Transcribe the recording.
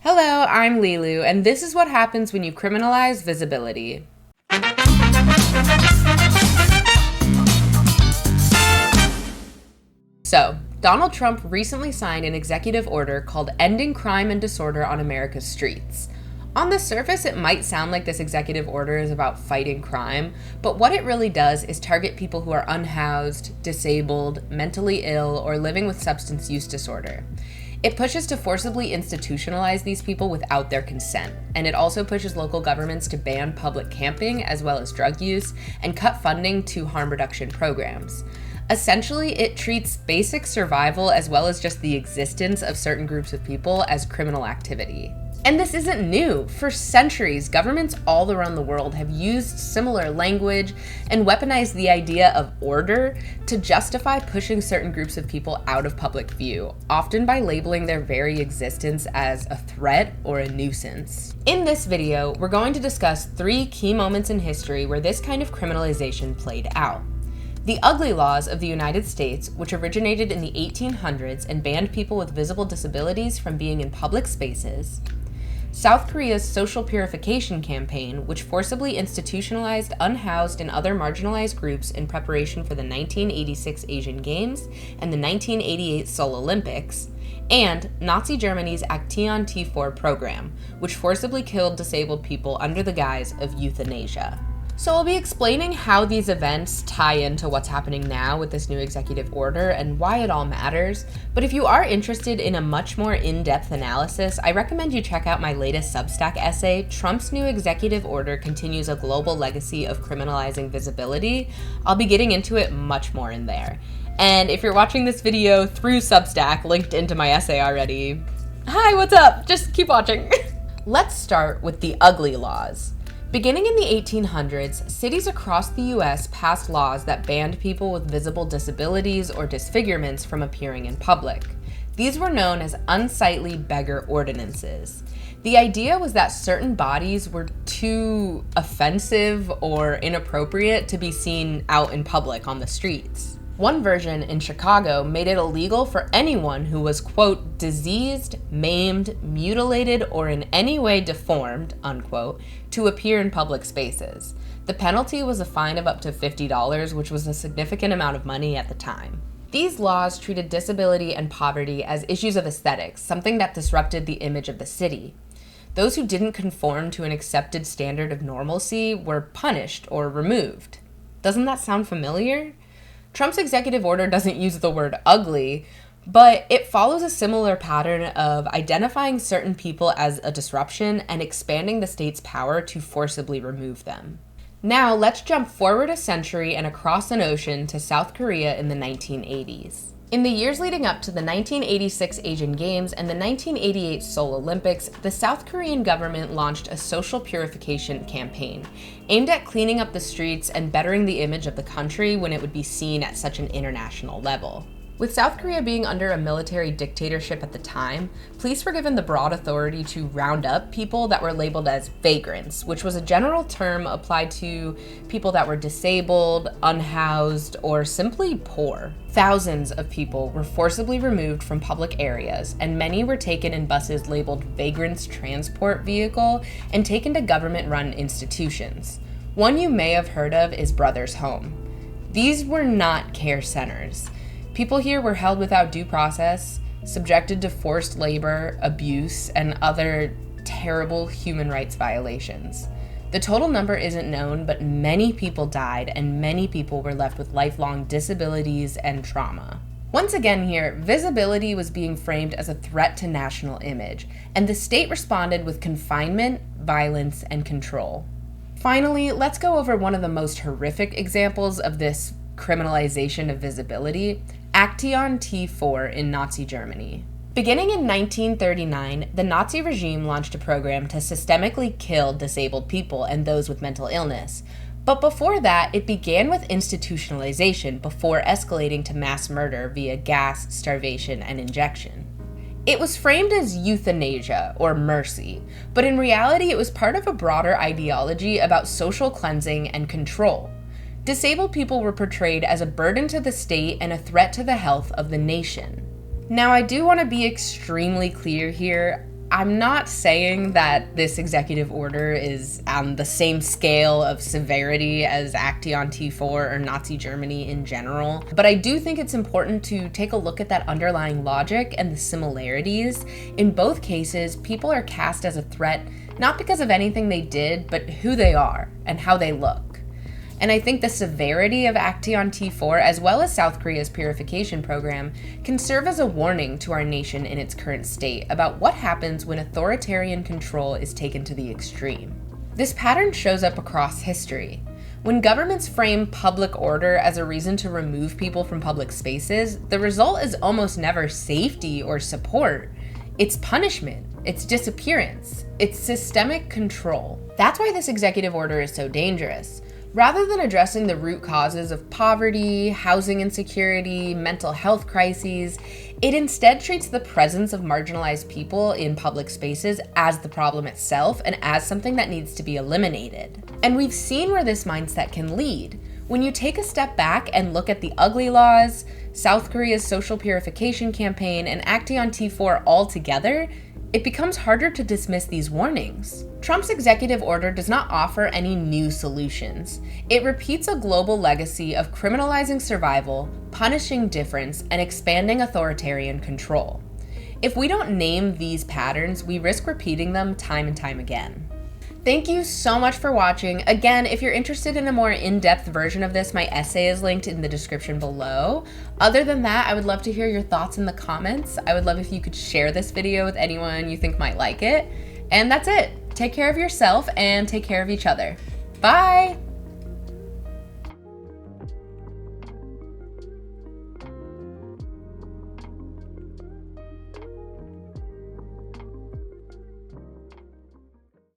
Hello, I'm Lilu, and this is what happens when you criminalize visibility. So, Donald Trump recently signed an executive order called Ending Crime and Disorder on America's Streets. On the surface, it might sound like this executive order is about fighting crime, but what it really does is target people who are unhoused, disabled, mentally ill, or living with substance use disorder. It pushes to forcibly institutionalize these people without their consent, and it also pushes local governments to ban public camping as well as drug use and cut funding to harm reduction programs. Essentially, it treats basic survival as well as just the existence of certain groups of people as criminal activity. And this isn't new. For centuries, governments all around the world have used similar language and weaponized the idea of order to justify pushing certain groups of people out of public view, often by labeling their very existence as a threat or a nuisance. In this video, we're going to discuss 3 key moments in history where this kind of criminalization played out. The Ugly Laws of the United States, which originated in the 1800s and banned people with visible disabilities from being in public spaces. South Korea's social purification campaign, which forcibly institutionalized unhoused and other marginalized groups in preparation for the 1986 Asian Games and the 1988 Seoul Olympics, and Nazi Germany's Aktion T4 program, which forcibly killed disabled people under the guise of euthanasia. So I'll be explaining how these events tie into what's happening now with this new executive order and why it all matters. But if you are interested in a much more in-depth analysis, I recommend you check out my latest Substack essay, Trump's New Executive Order Continues a Global Legacy of Criminalizing Visibility. I'll be getting into it much more in there. And if you're watching this video through Substack, linked into my essay already, hi, what's up? Just keep watching. Let's start with the Ugly Laws. Beginning in the 1800s, cities across the US passed laws that banned people with visible disabilities or disfigurements from appearing in public. These were known as unsightly beggar ordinances. The idea was that certain bodies were too offensive or inappropriate to be seen out in public on the streets. One version in Chicago made it illegal for anyone who was, quote, diseased, maimed, mutilated, or in any way deformed, unquote, to appear in public spaces. The penalty was a fine of up to $50, which was a significant amount of money at the time. These laws treated disability and poverty as issues of aesthetics, something that disrupted the image of the city. Those who didn't conform to an accepted standard of normalcy were punished or removed. Doesn't that sound familiar? Trump's executive order doesn't use the word ugly, but it follows a similar pattern of identifying certain people as a disruption and expanding the state's power to forcibly remove them. Now, let's jump forward a century and across an ocean to South Korea in the 1980s. In the years leading up to the 1986 Asian Games and the 1988 Seoul Olympics, the South Korean government launched a social purification campaign aimed at cleaning up the streets and bettering the image of the country when it would be seen at such an international level. With South Korea being under a military dictatorship at the time, police were given the broad authority to round up people that were labeled as vagrants, which was a general term applied to people that were disabled, unhoused, or simply poor. Thousands of people were forcibly removed from public areas, and many were taken in buses labeled Vagrants Transport Vehicle and taken to government-run institutions. One you may have heard of is Brothers Home. These were not care centers. People here were held without due process, subjected to forced labor, abuse, and other terrible human rights violations. The total number isn't known, but many people died and many people were left with lifelong disabilities and trauma. Once again here, visibility was being framed as a threat to national image, and the state responded with confinement, violence, and control. Finally, let's go over one of the most horrific examples of this criminalization of visibility, Aktion T4 in Nazi Germany. Beginning in 1939, the Nazi regime launched a program to systemically kill disabled people and those with mental illness. But before that, it began with institutionalization before escalating to mass murder via gas, starvation, and injection. It was framed as euthanasia, or mercy, but in reality it was part of a broader ideology about social cleansing and control. Disabled people were portrayed as a burden to the state and a threat to the health of the nation. Now, I do want to be extremely clear here. I'm not saying that this executive order is on the same scale of severity as Aktion T4 or Nazi Germany in general, but I do think it's important to take a look at that underlying logic and the similarities. In both cases, people are cast as a threat not because of anything they did, but who they are and how they look. And I think the severity of Aktion T4, as well as South Korea's purification program, can serve as a warning to our nation in its current state about what happens when authoritarian control is taken to the extreme. This pattern shows up across history. When governments frame public order as a reason to remove people from public spaces, the result is almost never safety or support. It's punishment, it's disappearance, it's systemic control. That's why this executive order is so dangerous. Rather than addressing the root causes of poverty, housing insecurity, mental health crises, it instead treats the presence of marginalized people in public spaces as the problem itself and as something that needs to be eliminated. And we've seen where this mindset can lead. When you take a step back and look at the ugly laws, South Korea's social purification campaign, and Aktion T4 all together, it becomes harder to dismiss these warnings. Trump's executive order does not offer any new solutions. It repeats a global legacy of criminalizing survival, punishing difference, and expanding authoritarian control. If we don't name these patterns, we risk repeating them time and time again. Thank you so much for watching. Again, if you're interested in a more in-depth version of this, my essay is linked in the description below. Other than that, I would love to hear your thoughts in the comments. I would love if you could share this video with anyone you think might like it. And that's it. Take care of yourself and take care of each other. Bye!